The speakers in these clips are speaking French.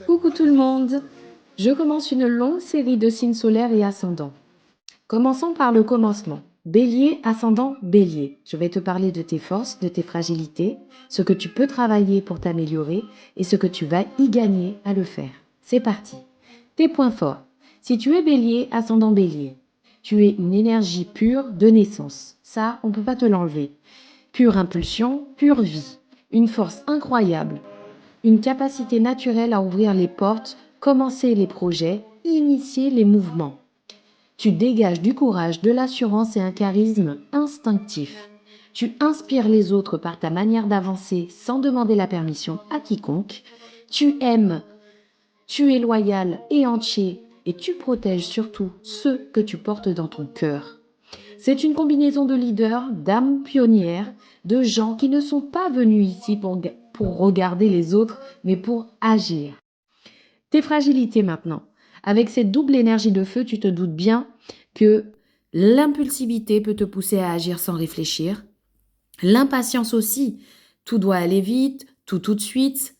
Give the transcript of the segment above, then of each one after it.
Coucou tout le monde! Je commence une longue série de signes solaires et ascendants. Commençons par le commencement. Bélier, ascendant, bélier. Je vais te parler de tes forces, de tes fragilités, ce que tu peux travailler pour t'améliorer et ce que tu vas y gagner à le faire. C'est parti. Tes points forts. Si tu es bélier, ascendant bélier, tu es une énergie pure de naissance. Ça, on ne peut pas te l'enlever. Pure impulsion, pure vie. Une force incroyable. Une capacité naturelle à ouvrir les portes, commencer les projets, initier les mouvements. Tu dégages du courage, de l'assurance et un charisme instinctif. Tu inspires les autres par ta manière d'avancer sans demander la permission à quiconque. Tu aimes, tu es loyal et entier et tu protèges surtout ceux que tu portes dans ton cœur. C'est une combinaison de leaders, d'âmes pionnières, de gens qui ne sont pas venus ici pour regarder les autres, mais pour agir. Tes fragilités maintenant. Avec cette double énergie de feu, tu te doutes bien que l'impulsivité peut te pousser à agir sans réfléchir. L'impatience aussi. Tout doit aller vite, tout de suite.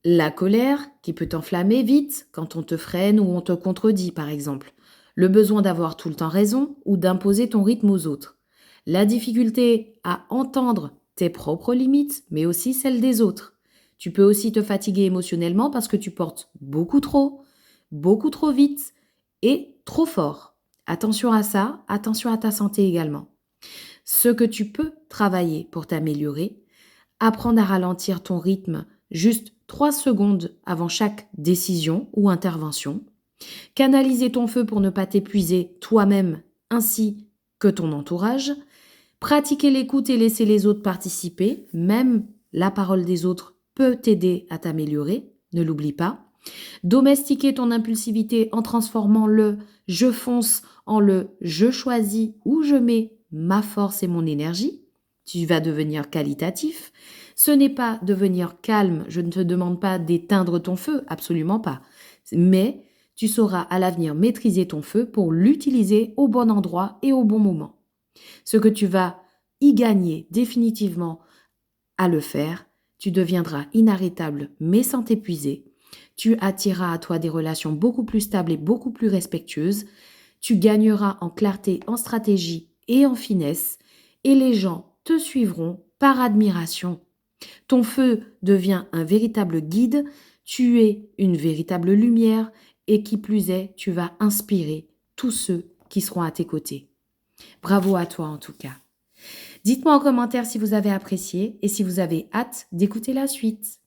La colère qui peut t'enflammer vite quand on te freine ou on te contredit, par exemple. Le besoin d'avoir tout le temps raison ou d'imposer ton rythme aux autres. La difficulté à entendre tes propres limites, mais aussi celles des autres. Tu peux aussi te fatiguer émotionnellement parce que tu portes beaucoup trop vite et trop fort. Attention à ça, attention à ta santé également. Ce que tu peux travailler pour t'améliorer, apprendre à ralentir ton rythme juste 3 secondes avant chaque décision ou intervention, canaliser ton feu pour ne pas t'épuiser toi-même ainsi que ton entourage, pratiquer l'écoute et laisser les autres participer, même la parole des autres peut t'aider à t'améliorer, ne l'oublie pas. Domestiquer ton impulsivité en transformant le je fonce en le je choisis où je mets ma force et mon énergie. Tu vas devenir qualitatif. Ce n'est pas devenir calme, je ne te demande pas d'éteindre ton feu, absolument pas. Mais tu sauras à l'avenir maîtriser ton feu pour l'utiliser au bon endroit et au bon moment. Ce que tu vas y gagner définitivement à le faire, tu deviendras inarrêtable mais sans t'épuiser. Tu attireras à toi des relations beaucoup plus stables et beaucoup plus respectueuses. Tu gagneras en clarté, en stratégie et en finesse. Et les gens te suivront par admiration. Ton feu devient un véritable guide. Tu es une véritable lumière. Et qui plus est, tu vas inspirer tous ceux qui seront à tes côtés. Bravo à toi en tout cas. Dites-moi en commentaire si vous avez apprécié et si vous avez hâte d'écouter la suite.